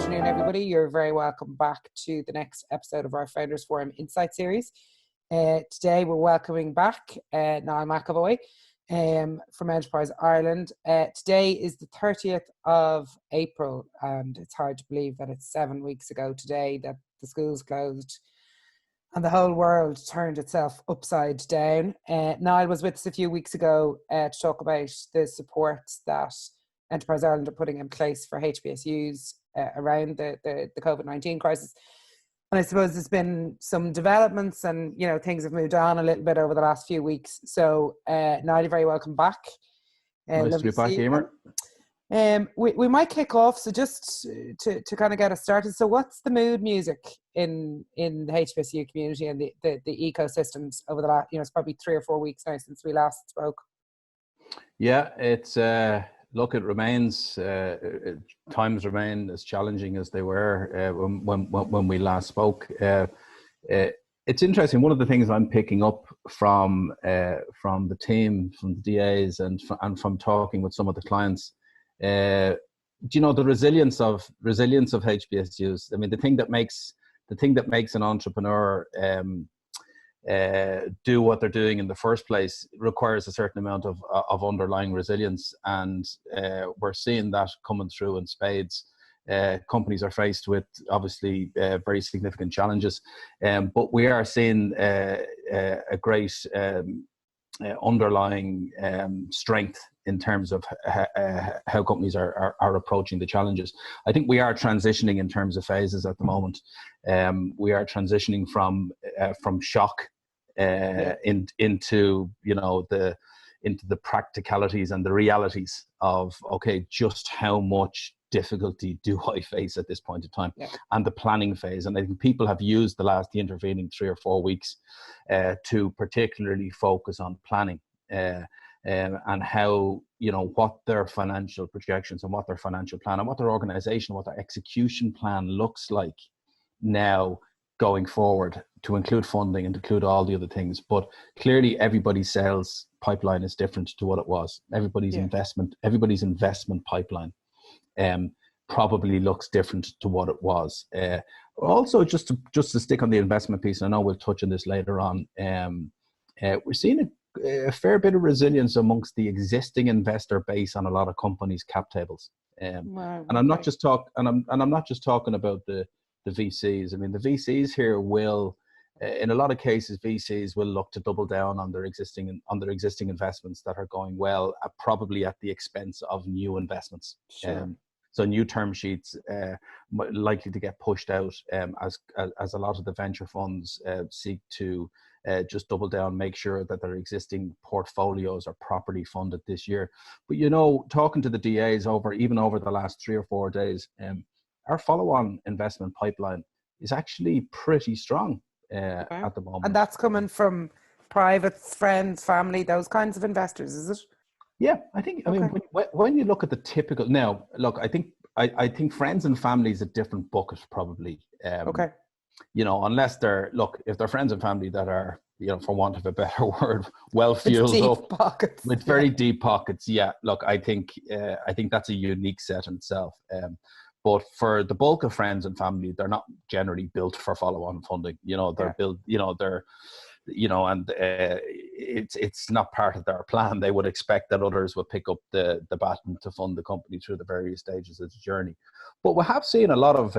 afternoon, everybody. You're very welcome back to the next episode of our Founders Forum Insight series. Today we're welcoming back Niall McAvoy from Enterprise Ireland. Today is the 30th of April, and it's hard to believe that it's 7 weeks ago today that the schools closed and the whole world turned itself upside down. Niall was with us a few weeks ago to talk about the support that Enterprise Ireland are putting in place for HBSUs around the COVID-19 crisis. And I suppose there's been some developments and, you know, things have moved on a little bit over the last few weeks. So, Niall, you're very welcome back. Nice to be back, Emer. We might kick off, so just to kind of get us started. So what's the mood music in the HBSU community and the ecosystems over the last, you know, it's probably 3 or 4 weeks now since we last spoke? Yeah, it's... Look, it remains, times remain as challenging as they were when we last spoke. It's interesting. One of the things I'm picking up from the team, from the DAs, and from talking with some of the clients, you know, the resilience of HBSUs. I mean, the thing that makes an entrepreneur do what they're doing in the first place requires a certain amount of underlying resilience, and we're seeing that coming through in spades. Companies are faced with obviously very significant challenges, but we are seeing a great underlying strength in terms of how companies are approaching the challenges. I think we are transitioning in terms of phases at the moment. We are transitioning from shock into, you know, into the practicalities and the realities of, okay, just how much difficulty do I face at this point in time, and the planning phase. And I think people have used the intervening 3 or 4 weeks to particularly focus on planning and how, you know, what their financial projections and what their financial plan and what their organization, what their execution plan looks like now going forward, to include funding and include all the other things. But clearly everybody's sales pipeline is different to what it was. Everybody's investment pipeline probably looks different to what it was. Also, just to stick on the investment piece, I know we'll touch on this later on, we're seeing a fair bit of resilience amongst the existing investor base on a lot of companies' cap tables. And I'm not just I'm not just talking about the VCs. I mean, the VCs here will, in a lot of cases, VCs will look to double down on their existing investments that are going well, probably at the expense of new investments. Sure. So new term sheets likely to get pushed out as a lot of the venture funds seek to just double down, make sure that their existing portfolios are properly funded this year. But, you know, talking to the DAs even over the last 3 or 4 days, our follow-on investment pipeline is actually pretty strong at the moment. And that's coming from privates, friends, family, those kinds of investors, is it? Yeah, I think, I mean, when you look at the typical, now, look, I think friends and family is a different bucket probably. You know, unless if they're friends and family that are, you know, for want of a better word, well fueled up pockets. With very deep pockets. Yeah, look, I think that's a unique set in itself. But for the bulk of friends and family, they're not generally built for follow-on funding. You know, they're built, you know, and it's not part of their plan. They would expect that others will pick up the baton to fund the company through the various stages of the journey. But we have seen a lot of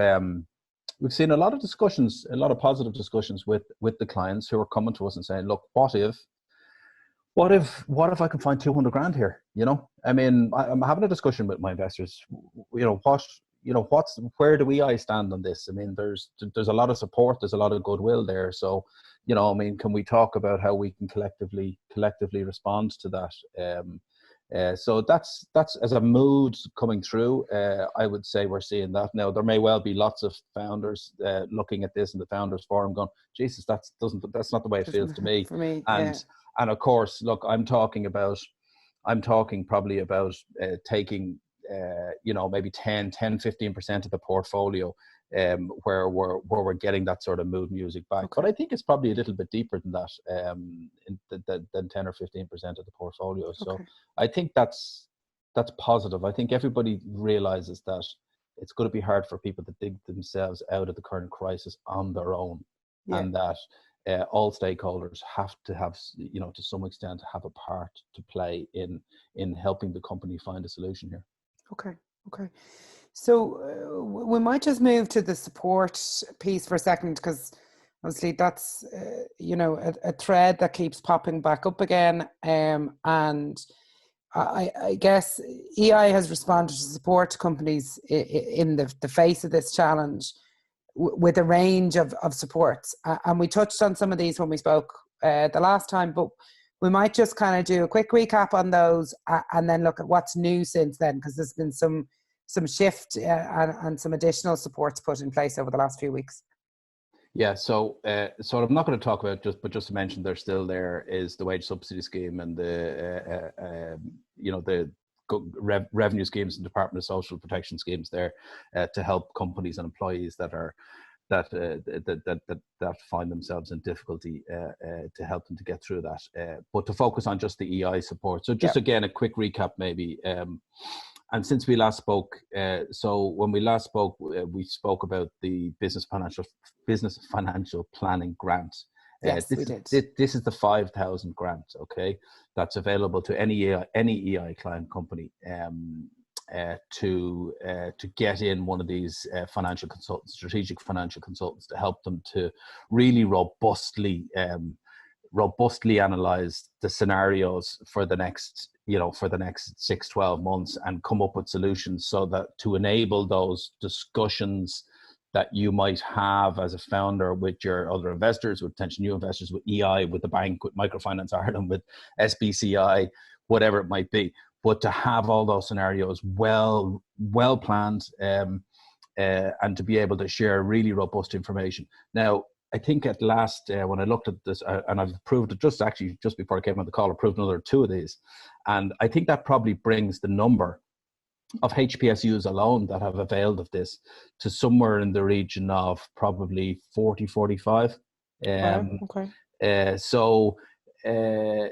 discussions, a lot of positive discussions with the clients who are coming to us and saying, look, what if I can find 200 grand here? You know, I mean, I'm having a discussion with my investors. Where do I stand on this? I mean, there's a lot of support, there's a lot of goodwill there. So, you know, I mean, can we talk about how we can collectively respond to that? So that's as a mood coming through. I would say we're seeing that now. There may well be lots of founders looking at this in the Founders Forum, going, "Jesus, that's not the way it feels to me." For me, and of course, look, I'm talking probably about taking, you know, maybe 10-15% of the portfolio, where we're getting that sort of mood music back. Okay. But I think it's probably a little bit deeper than that, than 10 or 15% of the portfolio. So I think that's positive. I think everybody realizes that it's going to be hard for people to dig themselves out of the current crisis on their own, and that all stakeholders have to have, to some extent, have a part to play in helping the company find a solution here. Okay. So we might just move to the support piece for a second, because obviously that's a thread that keeps popping back up again, and I guess EI has responded to support companies in the face of this challenge with a range of supports. And we touched on some of these when we spoke the last time, but we might just kind of do a quick recap on those and then look at what's new since then, because there's been some shift and some additional supports put in place over the last few weeks. Yeah, so I'm not going to talk about but just to mention they're still there is the wage subsidy scheme and the revenue schemes and Department of Social Protection schemes there to help companies and employees that find themselves in difficulty to help them to get through that. But to focus on just the EI support. So just again a quick recap maybe. And since we last spoke, so when we last spoke, we spoke about the business financial planning grant. Yes, we did. This is the 5,000 grant, okay, that's available to any EI client company to get in one of these financial consultants, strategic financial consultants, to help them to really robustly analyze the scenarios for the next 6-12 months and come up with solutions so that to enable those discussions that you might have as a founder with your other investors, with potential new investors, with EI, with the bank, with Microfinance Ireland, with SBCI, whatever it might be. But to have all those scenarios well planned and to be able to share really robust information. Now, I think at last, when I looked at this, and I've approved it just before I came on the call, approved another 2 of these. And I think that probably brings the number of HPSUs alone that have availed of this to somewhere in the region of probably 40, 45. Okay. So, I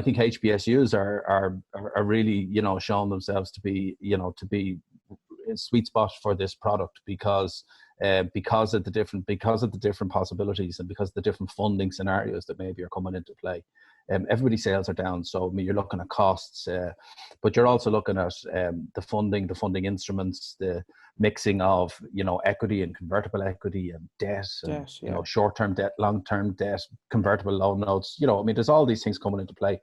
think HPSUs are really, showing themselves to be a sweet spot for this product because of the different possibilities and because of the different funding scenarios that maybe are coming into play. Everybody's sales are down, so you're looking at costs, but you're also looking at the funding instruments, the mixing of equity and convertible equity and debt, and short-term debt, long-term debt, convertible loan notes. There's all these things coming into play,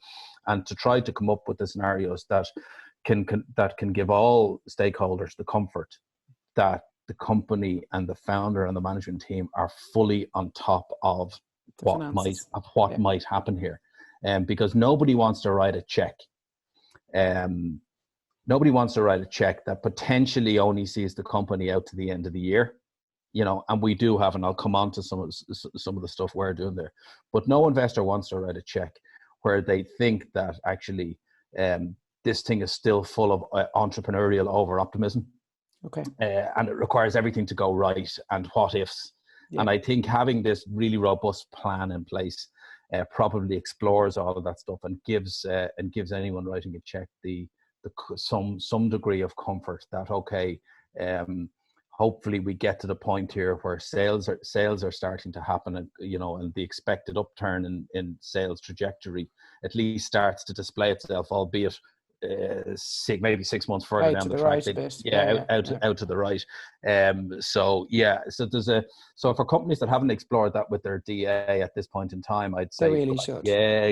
and to try to come up with the scenarios that can give all stakeholders the comfort that the company and the founder and the management team are fully on top of what might happen here. Because nobody wants to write a check. Nobody wants to write a check that potentially only sees the company out to the end of the year, and we do have, and I'll come on to some of the stuff we're doing there. But no investor wants to write a check where they think that actually this thing is still full of entrepreneurial over-optimism. Okay. And it requires everything to go right and what ifs. Yeah. And I think having this really robust plan in place probably explores all of that stuff and gives anyone writing a check some degree of comfort that hopefully we get to the point here where sales are starting to happen, and and the expected upturn in sales trajectory at least starts to display itself, albeit maybe 6 months further down the track. Out to the right. So for companies that haven't explored that with their DA at this point in time, I'd say they really should.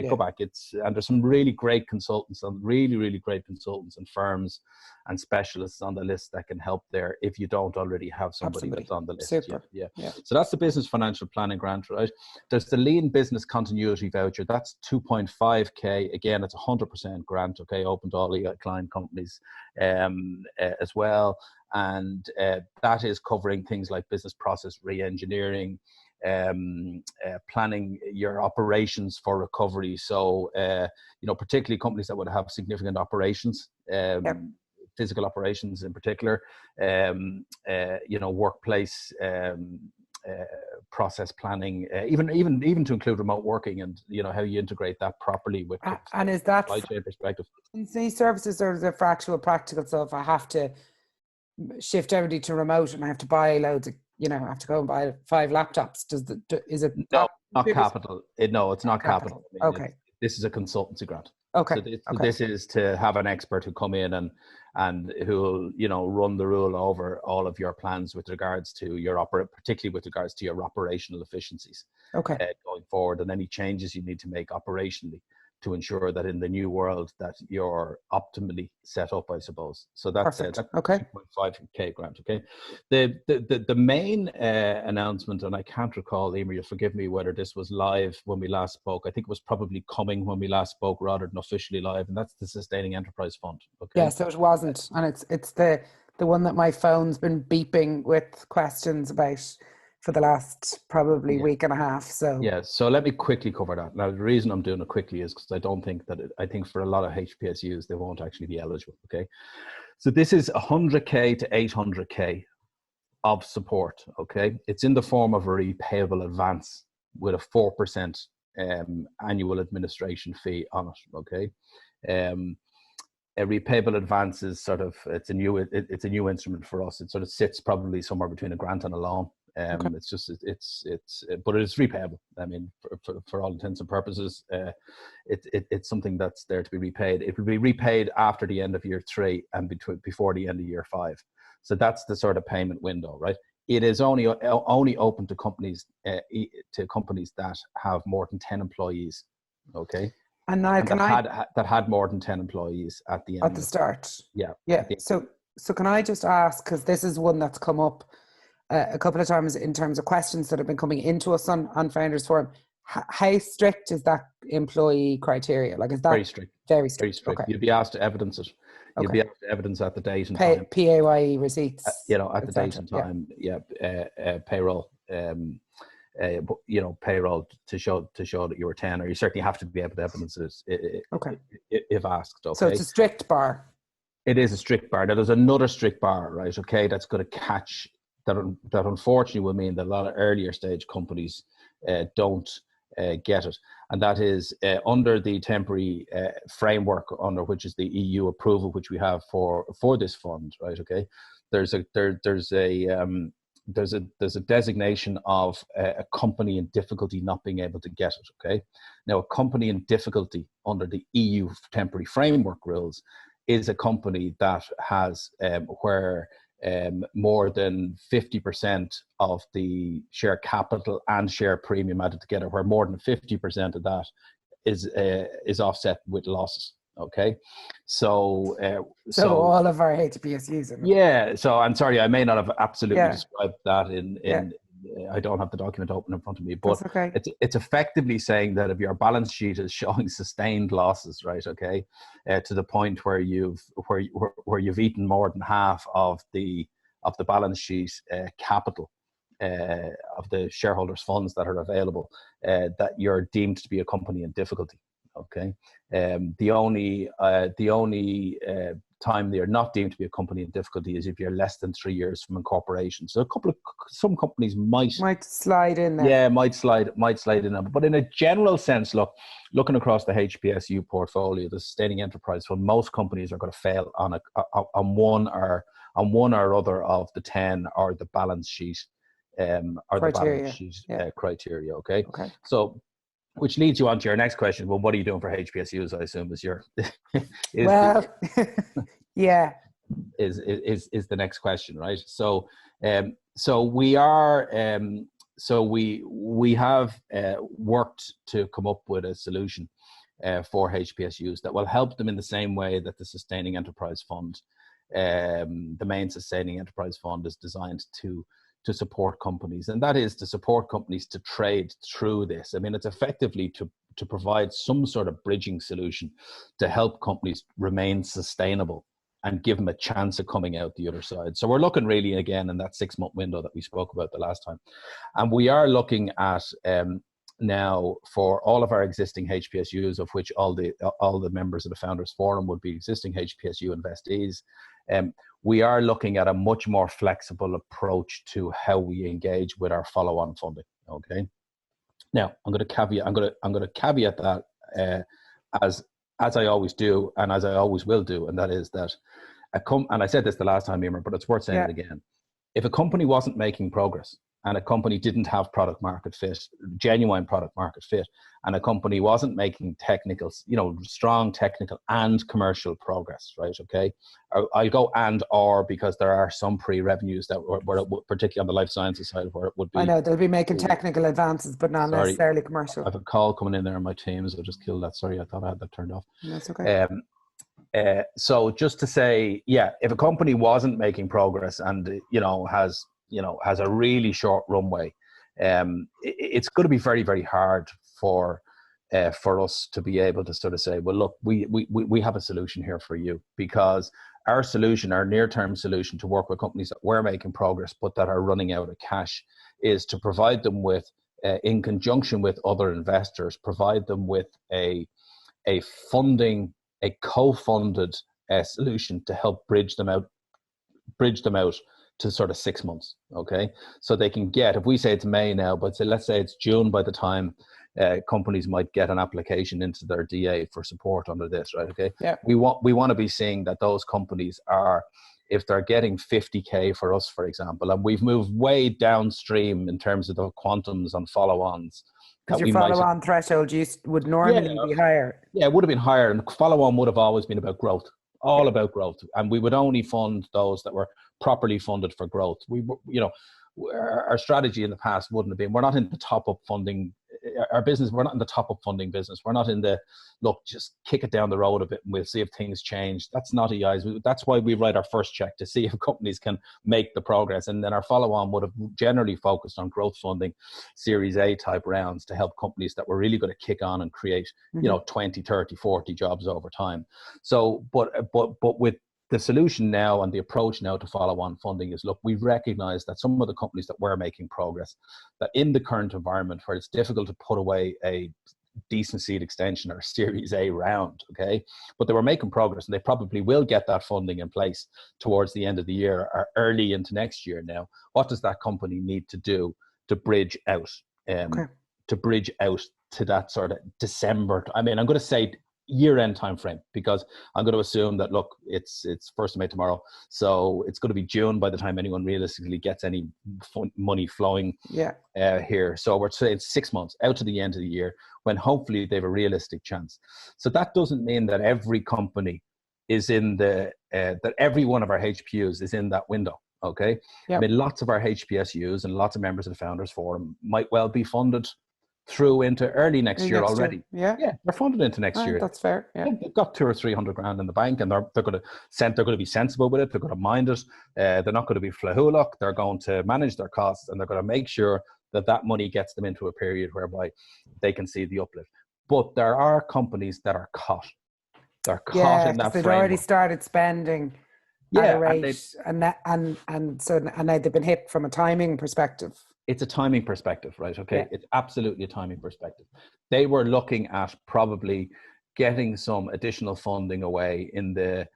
Go back. And there's some really great consultants and firms and specialists on the list that can help there if you don't already have somebody that's on the list. Super. Yeah. So that's the business financial planning grant, right? There's the lean business continuity voucher. That's 2.5k. Again, it's 100% grant. Okay, open to all client companies as well, and that is covering things like business process re-engineering, planning your operations for recovery. So particularly companies that would have significant operations, physical operations in particular, workplace process planning, even to include remote working, and how you integrate that properly with and is that supply chain perspective. These services are the for actual practical stuff. I have to shift everybody to remote and I have to buy loads of, I have to go and buy 5 laptops. Is it No, not capital. No, it's not capital. I mean, okay. This is a consultancy grant. Okay. So this is to have an expert who come in and who will, run the rule over all of your plans with regards to your particularly with regards to your operational efficiencies. Okay. Going forward, and any changes you need to make operationally to ensure that in the new world that you're optimally set up, I suppose. So that's okay. 2.5k grant. Okay. The main announcement, and I can't recall, Emer, you'll forgive me whether this was live when we last spoke. I think it was probably coming when we last spoke rather than officially live, and that's the Sustaining Enterprise Fund. Okay. Yeah, so it wasn't, and it's the one that my phone's been beeping with questions about for the last probably week and a half. So let me quickly cover that. Now, the reason I'm doing it quickly is because I don't think that I think for a lot of HPSUs they won't actually be eligible. Okay, so this is 100k to 800k of support. Okay, it's in the form of a repayable advance with a 4% annual administration fee on it. Okay, a repayable advance is it's a new instrument for us. It sort of sits probably somewhere between a grant and a loan. It's just but it's repayable. I mean, for all intents and purposes, it's something that's there to be repaid. It will be repaid after the end of year 3 and before the end of year 5. So that's the sort of payment window, right? It is only open to companies that have more than 10 employees. Okay. And now that had more than 10 employees at the end. At the start. Yeah. So can I just ask, because this is one that's come up a couple of times in terms of questions that have been coming into us on Founders Forum. How strict is that employee criteria? Like, is that very strict? Very strict. Okay. You'd be asked to evidence it. You'd be asked to evidence at the date and time. PAYE receipts. At the date and time. Payroll. Payroll to show that you were 10, or you certainly have to be able to evidence it. If asked. Okay. So it's a strict bar. It is a strict bar. Now, there's another strict bar, right? Okay, that's going to catch. That unfortunately will mean that a lot of earlier stage companies don't get it, and that is under the temporary framework under which is the EU approval which we have for this fund, right? Okay, there's a designation of a company in difficulty not being able to get it. Okay, now a company in difficulty under the EU temporary framework rules is a company that has where more than 50% of the share capital and share premium added together, where more than 50% of that is offset with losses. Okay, so all of our HPSUs. Yeah. So I'm sorry, I may not have absolutely described that in I don't have the document open in front of me, but it's effectively saying that if your balance sheet is showing sustained losses, right? Okay, to the point where you've eaten more than half of the balance sheet capital of the shareholders' funds that are available, that you're deemed to be a company in difficulty. Okay, the only time they are not deemed to be a company in difficulty is if you're less than 3 years from incorporation. So some companies might slide in there. Yeah, might slide in there. But in a general sense, looking across the HPSU portfolio, the Sustaining Enterprise Fund, most companies are going to fail on one or other of the 10 or the balance sheet criteria. Okay. So, which leads you on to your next question. Well, what are you doing for HPSUs? I assume is the next question, right? So we are we have worked to come up with a solution for HPSUs that will help them in the same way that the Sustaining Enterprise Fund, the main Sustaining Enterprise Fund, is designed to support companies, and that is to support companies to trade through this. I mean, it's effectively to provide some sort of bridging solution to help companies remain sustainable and give them a chance of coming out the other side. So we're looking really again in that 6-month window that we spoke about the last time, and we are looking at now for all of our existing HPSUs, of which all the members of the Founders Forum would be existing HPSU investees. We are looking at a much more flexible approach to how we engage with our follow-on funding. Okay. Now I'm going to caveat that as I always do and as I always will do, and that is that and I said this the last time, Emer, but it's worth saying it again. If a company wasn't making progress and a company didn't have product market fit, genuine product market fit, and a company wasn't making technical, strong technical and commercial progress, right? Okay. I'll go or because there are some pre-revenues that were particularly on the life sciences side where it would be. I know they'll be making technical advances, but not necessarily commercial. I have a call coming in there on my Teams. I'll just kill that. Sorry, I thought I had that turned off. That's okay. So just to say, if a company wasn't making progress and has a really short runway, it's going to be very, very hard for us to be able to sort of say, well, look, we have a solution here for you, because our near-term solution to work with companies that were making progress but that are running out of cash is to provide them with, in conjunction with other investors, provide them with a co-funded solution to help bridge them out to sort of 6 months. Okay, so they can get, if we say it's May now, but let's say it's June by the time companies might get an application into their DA for support under this, right? Okay, we want to be seeing that those companies are, if they're getting 50K for us, for example, and we've moved way downstream in terms of the quantums on follow-ons. Because your follow-on threshold would normally be higher. Yeah, it would have been higher, and follow-on would have always been about growth, about growth, and we would only fund those that were properly funded for growth. Our strategy in the past wouldn't have been, we're not in the top-up funding. Our business, we're not in the top-up funding business. We're not in the, look, just kick it down the road a bit and we'll see if things change. That's not EI's. That's why we write our first check, to see if companies can make the progress. And then our follow-on would have generally focused on growth funding, Series A type rounds, to help companies that were really going to kick on and create, 20, 30, 40 jobs over time. So, but with the solution now and the approach now to follow-on funding is, look, we've recognized that some of the companies that were making progress, that in the current environment where it's difficult to put away a decent seed extension or a Series A round, okay, but they were making progress and they probably will get that funding in place towards the end of the year or early into next year now. What does that company need to do to bridge out, to that sort of December? I mean, I'm going to say year-end time frame, because I'm going to assume that, look, it's 1st of May tomorrow, so it's going to be June by the time anyone realistically gets any money flowing here. So we're saying 6 months out to the end of the year, when hopefully they have a realistic chance. So that doesn't mean that every company is in that every one of our HPUs is in that window. Okay, I mean, lots of our HPSUs and lots of members of the Founders Forum might well be funded through into early next year already. They're funded into next year. That's fair. They've got 200 or 300 grand in the bank, and they're going to be sensible with it. They're going to mind it. They're not going to be flahulak. They're going to manage their costs, and they're going to make sure that money gets them into a period whereby they can see the uplift. But there are companies that are caught. They're caught in that framework. They've already started spending at a rate, and now they've been hit from a timing perspective. It's a timing perspective, right? Okay. It's absolutely a timing perspective. They were looking at probably getting some additional funding away in the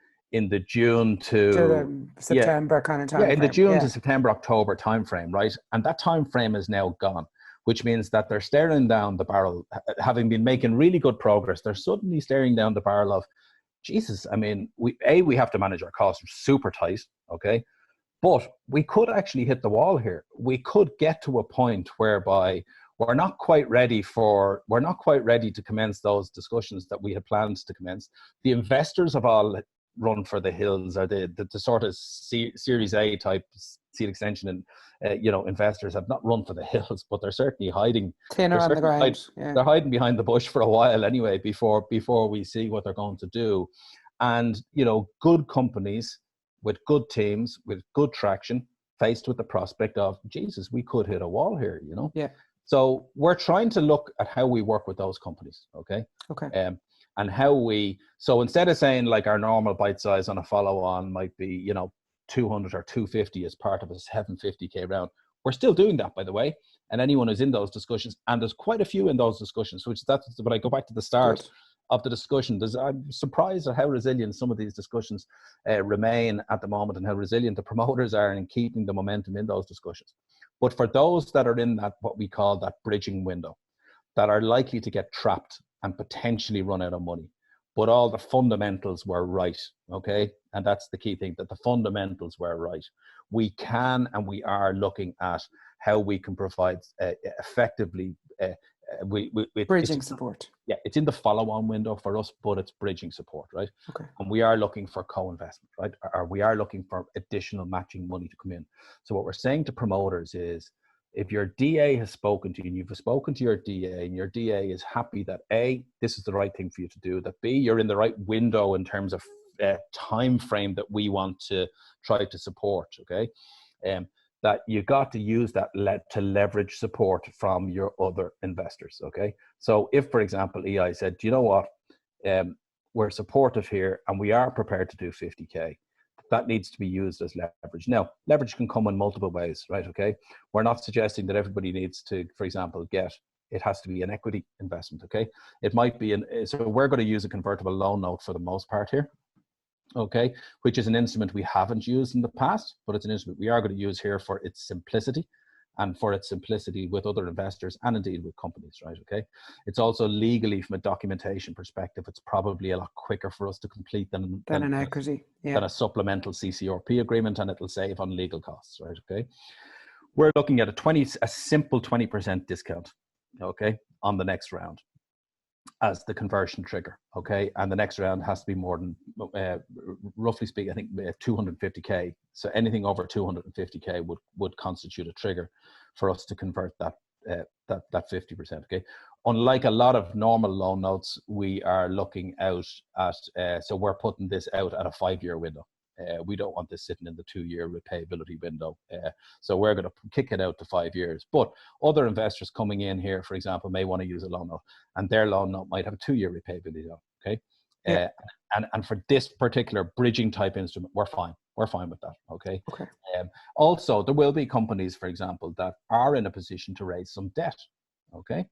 June to the September kind of time. In the June to September, October timeframe, right? And that time frame is now gone, which means that they're staring down the barrel, having been making really good progress. They're suddenly staring down the barrel of, Jesus, I mean, we have to manage our costs super tight, okay? But we could actually hit the wall here. We could get to a point whereby we're not quite ready to commence those discussions that we had planned to commence. The investors have all run for the hills, or the sort of Series A type seed extension and investors have not run for the hills, but they're certainly hiding. Thinner on the ground. They're hiding behind the bush for a while anyway, before we see what they're going to do. And good companies with good teams, with good traction, faced with the prospect of, Jesus, we could hit a wall here, So we're trying to look at how we work with those companies, okay? And how so instead of saying like our normal bite size on a follow-on might be, 200 or 250 as part of a 750K round, we're still doing that, by the way. And anyone who's in those discussions, and there's quite a few in those discussions, when I go back to the start of the discussion, I'm surprised at how resilient some of these discussions remain at the moment, and how resilient the promoters are in keeping the momentum in those discussions. But for those that are in that, what we call that bridging window, that are likely to get trapped and potentially run out of money, but all the fundamentals were right, okay? And that's the key thing, that the fundamentals were right. We can and we are looking at how we can provide effectively bridging support. Yeah, it's in the follow-on window for us, but it's bridging support, right? Okay. And we are looking for co-investment, right? Or we are looking for additional matching money to come in. So what we're saying to promoters is, if your DA has spoken to you and you've spoken to your DA and your DA is happy that A, this is the right thing for you to do, that B, you're in the right window in terms of time frame that we want to try to support, okay? That you got to use that to leverage support from your other investors, okay? So if, for example, EI said, do you know what, we're supportive here and we are prepared to do 50K, that needs to be used as leverage. Now, leverage can come in multiple ways, right, okay? We're not suggesting that everybody needs to, for example, it has to be an equity investment, okay? It might be, so we're going to use a convertible loan note for the most part here, okay, which is an instrument we haven't used in the past, but it's an instrument we are going to use here for its simplicity and for its simplicity with other investors and indeed with companies, right, okay? It's also legally, from a documentation perspective, it's probably a lot quicker for us to complete than an equity, than a supplemental CCRP agreement, and it'll save on legal costs, right, okay? We're looking at a simple 20% discount, okay, on the next round as the conversion trigger, okay? And the next round has to be more than, roughly speaking, I think 250K. So anything over 250K would constitute a trigger for us to convert that 50%, okay? Unlike a lot of normal loan notes, we are looking out at, so we're putting this out at a 5-year window. We don't want this sitting in the 2-year repayability window. So we're going to kick it out to 5 years. But other investors coming in here, for example, may want to use a loan note, and their loan note might have a 2-year repayability, okay? Yeah. And for this particular bridging type instrument, we're fine. We're fine with that, okay? Okay. Also, there will be companies, for example, that are in a position to raise some debt, okay?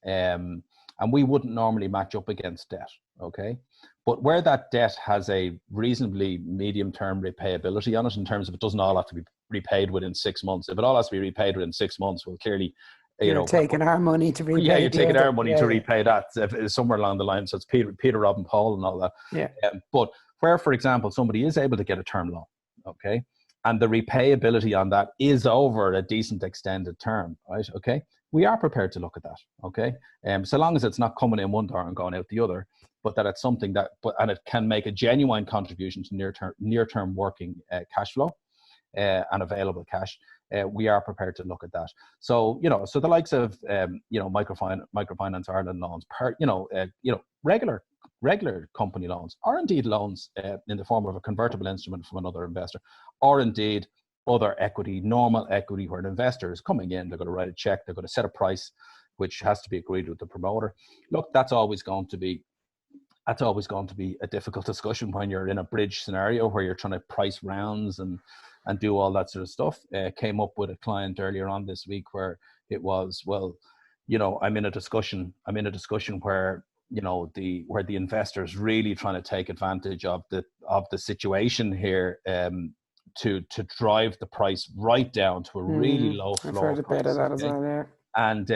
And we wouldn't normally match up against debt, okay? But where that debt has a reasonably medium-term repayability on it, in terms of it doesn't all have to be repaid within 6 months. If it all has to be repaid within 6 months, well, clearly, you're taking our money to repay. Yeah, you're taking our money to repay that. Somewhere along the line, so it's Peter, Rob, and Paul, and all that. Yeah. But where, for example, somebody is able to get a term loan, okay, and the repayability on that is over a decent extended term, right? Okay, we are prepared to look at that, okay? So long as it's not coming in one door and going out the other, but that it's something that, and it can make a genuine contribution to near-term working cash flow and available cash. We are prepared to look at that. So, so the likes of, Microfinance Ireland loans, regular company loans, or indeed loans in the form of a convertible instrument from another investor, or indeed other equity, normal equity, where an investor is coming in, they're going to write a check, they're going to set a price, which has to be agreed with the promoter. Look, that's always going to be a difficult discussion when you're in a bridge scenario where you're trying to price rounds and do all that sort of stuff. Came up with a client earlier on this week where it was, well, I'm in a discussion where where the investor's really trying to take advantage of the situation here to drive the price right down to a really low floor. I've heard a bit of that as well, yeah. And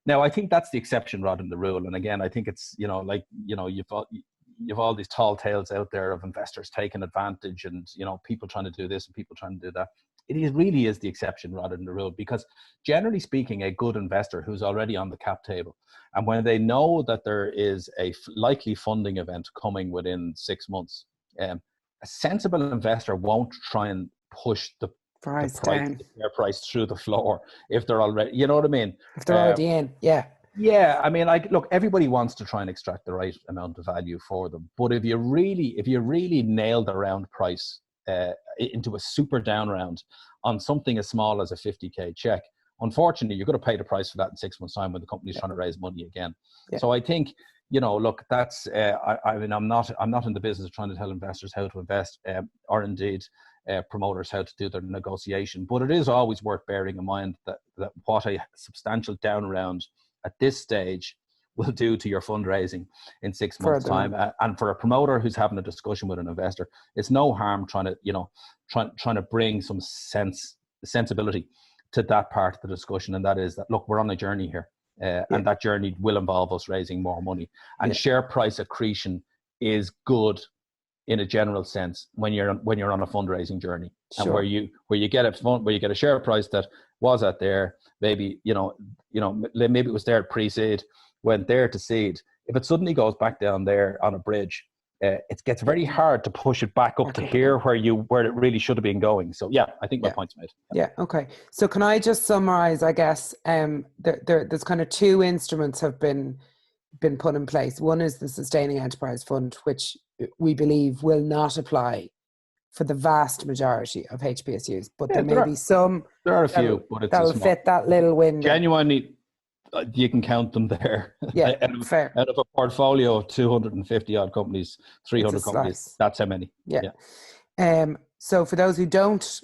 now I think that's the exception rather than the rule. And again, I think it's you've all these tall tales out there of investors taking advantage and people trying to do this and people trying to do that. It really is the exception rather than the rule, because generally speaking, a good investor who's already on the cap table, and when they know that there is a likely funding event coming within 6 months, a sensible investor won't try and push their price through the floor if they're already, you know what I mean? If they're already in, yeah. Yeah, I mean, look, everybody wants to try and extract the right amount of value for them. But if you really nail the round price into a super down round on something as small as a 50K check, unfortunately, you're going to pay the price for that in 6 months' time when the company's trying to raise money again. Yeah. So I think, look, that's, I'm not in the business of trying to tell investors how to invest or indeed promoters how to do their negotiation. But it is always worth bearing in mind that what a substantial down round at this stage will do to your fundraising in 6 months' time. And for a promoter who's having a discussion with an investor, it's no harm trying to bring some sensibility to that part of the discussion. And that is that, look, we're on a journey here. And that journey will involve us raising more money. And share price accretion is good in a general sense when you're on a fundraising journey. Sure. And where you get a share price that was at there, maybe maybe it was there at pre-seed, went there to seed. If it suddenly goes back down there on a bridge, it gets very hard to push it back up to here where it really should have been going. So yeah, I think my point's made. Yeah. Okay. So can I just summarize? I guess there's kind of two instruments have been put in place. One is the Sustaining Enterprise Fund, which we believe will not apply for the vast majority of HPSUs, but there may be some. There are a few, but it's that'll fit that little window. Genuinely, you can count them there. Yeah, fair. Out of a portfolio of 250 odd companies, 300 companies, that's how many. Yeah. So for those who don't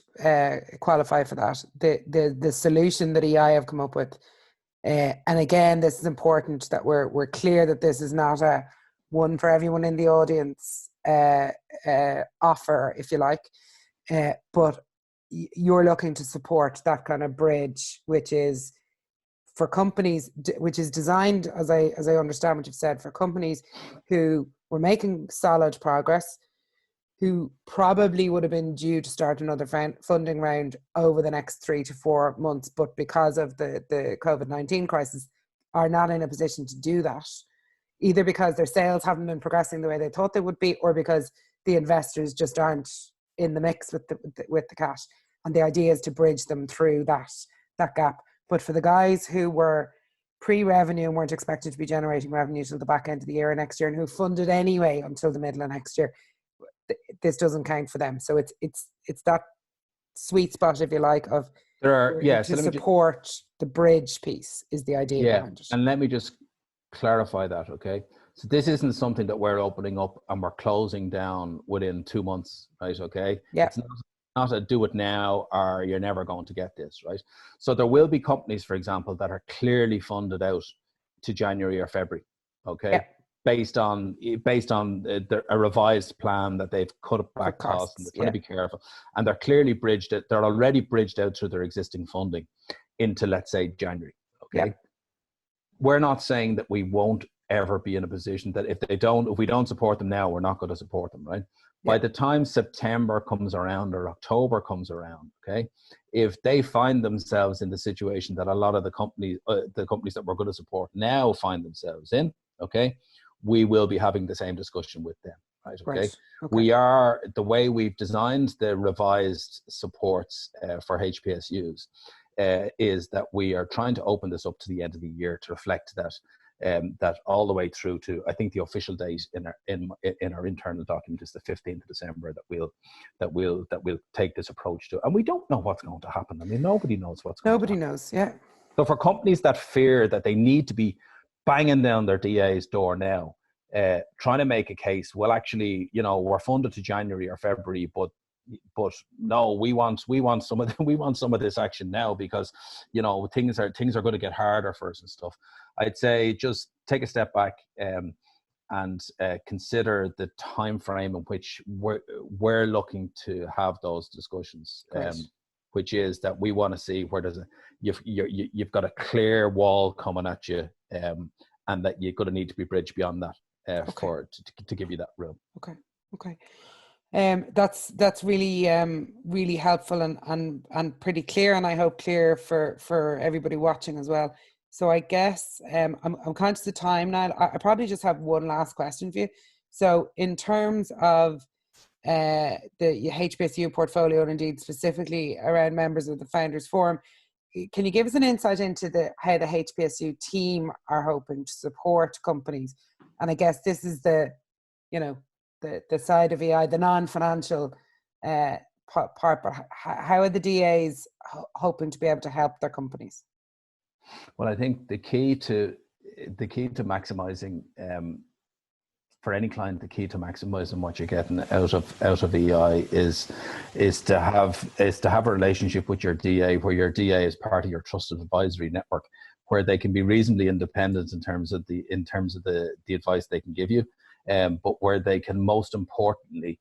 qualify for that, the solution that EI have come up with, and again, this is important that we're clear that this is not a one for everyone in the audience offer, if you like, but you're looking to support that kind of bridge, which is for companies, which is designed, as I understand what you've said, for companies who were making solid progress, who probably would have been due to start another funding round over the next 3 to 4 months, but because of the COVID-19 crisis, are not in a position to do that, either because their sales haven't been progressing the way they thought they would be, or because the investors just aren't in the mix with the cash. And the idea is to bridge them through that gap. But for the guys who were pre-revenue and weren't expected to be generating revenue till the back end of the year or next year, and who funded anyway until the middle of next year, this doesn't count for them. So it's that sweet spot, if you like, of to support the bridge piece is the idea behind it. And let me just clarify that, okay? So this isn't something that we're opening up and we're closing down within 2 months, right? Okay. Yeah. It's not a do it now or you're never going to get this, right? So there will be companies, for example, that are clearly funded out to January or February, okay? Yeah. Based on a revised plan that they've cut back costs and they're trying to be careful, and they're clearly bridged it. They're already bridged out through their existing funding into, let's say, January. Okay, yeah. We're not saying that we won't ever be in a position that if we don't support them now, we're not going to support them, right? Yeah. By the time September comes around or October comes around, okay, if they find themselves in the situation that a lot of the companies that we're going to support now find themselves in, okay, we will be having the same discussion with them, right? Okay. Right. Okay. We are, the way we've designed the revised supports for HPSUs is that we are trying to open this up to the end of the year to reflect that that all the way through to, I think the official date in our internal document is the 15th of December that we'll take this approach to. And we don't know what's going to happen. I mean, nobody knows what's going to happen. Nobody knows, yeah. So for companies that fear that they need to be banging down their DA's door now, trying to make a case, well, actually, we're funded to January or February, but no, we want some of this action now because things are going to get harder for us and stuff. I'd say just take a step back and consider the time frame in which we're looking to have those discussions. Which is that we want to see where you've got a clear wall coming at you, and that you're going to need to be bridged beyond that to give you that room. Okay. That's really really helpful and pretty clear, and I hope clear for everybody watching as well. So I guess I'm conscious of time now. I probably just have one last question for you. So in terms of the HPSU portfolio, and indeed specifically around members of the Founders Forum, can you give us an insight into how the HPSU team are hoping to support companies? And I guess this is the side of EI, the non-financial part, but how are the DAs hoping to be able to help their companies? Well, I think the key to maximizing for any client, the key to maximizing what you're getting out of EI is to have a relationship with your DA, where your DA is part of your trusted advisory network, where they can be reasonably independent in terms of the advice they can give you, but where they can most importantly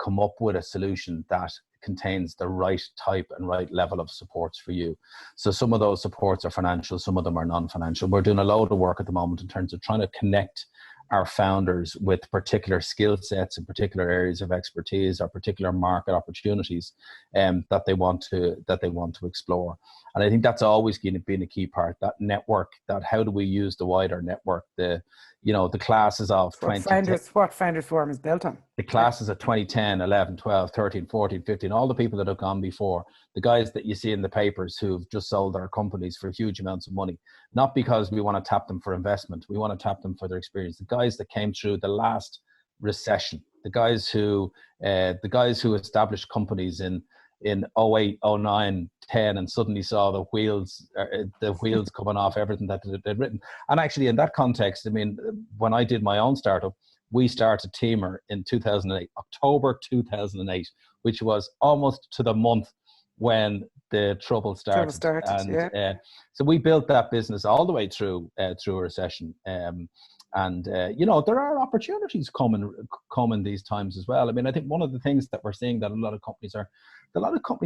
come up with a solution that contains the right type and right level of supports for you. So some of those supports are financial, some of them are non-financial. We're doing a load of work at the moment in terms of trying to connect our founders with particular skill sets and particular areas of expertise or particular market opportunities that they want to explore. And I think that's always been a key part, that network, that how do we use the wider network, the classes of what Founders Forum is built on. The classes of 2010, 11, 12, 13, 14, 15, all the people that have gone before, the guys that you see in the papers who've just sold their companies for huge amounts of money, not because we want to tap them for investment, we want to tap them for their experience. The guys that came through the last recession, the guys who established companies in 08, 09, 10, and suddenly saw the wheels coming off everything that they'd written. And actually, in that context, I mean, when I did my own startup, we started Teamer in 2008, October 2008, which was almost to the month when the trouble started. So we built that business all the way through a recession. There are opportunities coming these times as well. I mean, I think one of the things that we're seeing that a lot of companies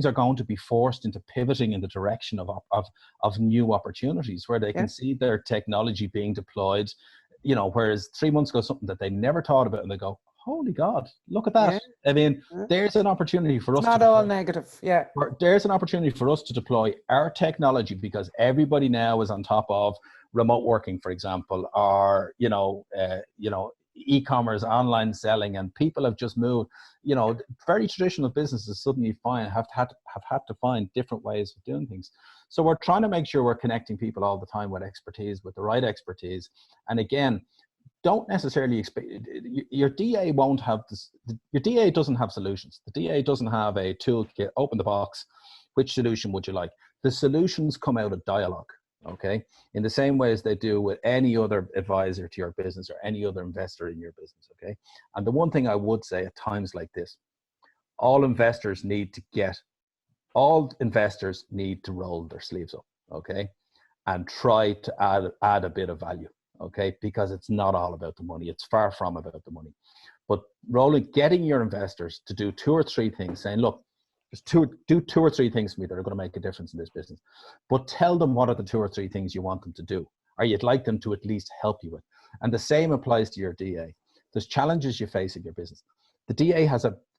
are going to be forced into pivoting in the direction of new opportunities where they can see their technology being deployed, whereas 3 months ago, something that they never thought about, and they go, holy God, look at that. Yeah. I mean, there's an opportunity for us. It's not all negative. Yeah. There's an opportunity for us to deploy our technology because everybody now is on top of remote working, for example, or, e-commerce, online selling, and people have just moved, very traditional businesses suddenly have had to find different ways of doing things. So we're trying to make sure we're connecting people all the time with the right expertise. And again, don't necessarily expect your DA won't have this. Your DA doesn't have solutions. The DA doesn't have a toolkit. Open the box. Which solution would you like? The solutions come out of dialogue. Okay, in the same way as they do with any other advisor to your business or any other investor in your business. Okay, and the one thing I would say at times like this, all investors need to roll their sleeves up. Okay, and try to add a bit of value. Okay, because it's not all about the money. It's far from about the money. But getting your investors to do 2 or 3 things, saying, look, just do 2 or 3 things for me that are going to make a difference in this business. But tell them what are the 2 or 3 things you want them to do, or you'd like them to at least help you with. And the same applies to your DA. There's challenges you face in your business. The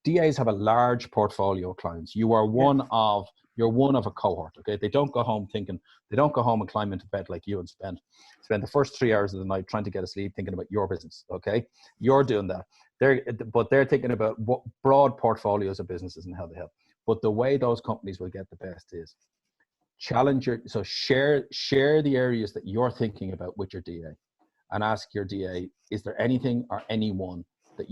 DAs have a large portfolio of clients. You are one of a cohort. Okay, they don't go home and climb into bed like you and spend the first 3 hours of the night trying to get to sleep thinking about your business. Okay, you're doing that. They're thinking about what broad portfolios of businesses and how they help. But the way those companies will get the best is share the areas that you're thinking about with your DA, and ask your DA, is there anything or anyone that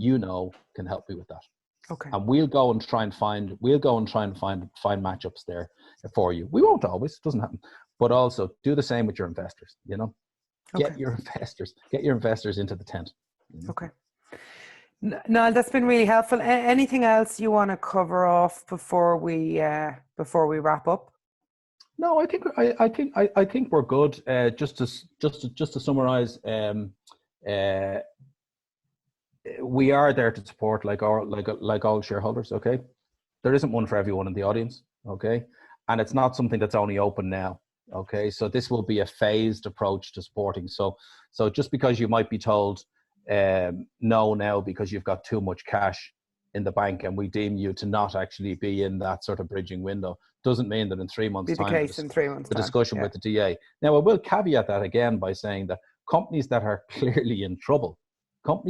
can help me with that? Okay. And we'll go and try and find matchups there for you. We won't always, it doesn't happen, but also do the same with your investors. Get your investors into the tent. Okay. No, that's been really helpful. Anything else you want to cover off before we wrap up? No, I think we're good. Just to summarize, we are there to support like all shareholders. Okay, there isn't one for everyone in the audience. Okay, and it's not something that's only open now. Okay, so this will be a phased approach to supporting. So just because you might be told no now because you've got too much cash in the bank and we deem you to not actually be in that sort of bridging window, doesn't mean that in 3 months' time the discussion with the DA. Now I will caveat that again by saying that companies that are clearly in trouble, there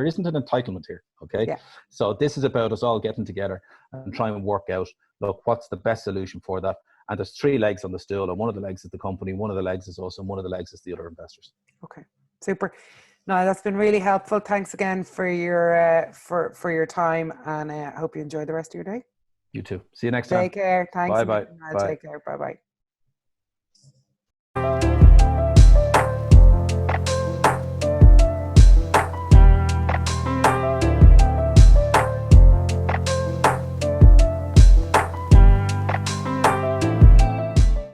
isn't an entitlement here. Okay, so this is about us all getting together and trying to work out, look, what's the best solution for that. And there's 3 legs on the stool, and one of the legs is the company, one of the legs is us, and one of the legs is the other investors. Okay, super. No, that's been really helpful. Thanks again for your time, and I hope you enjoy the rest of your day. You too. See you next time. Take care. Thanks. Bye. Take care. Bye.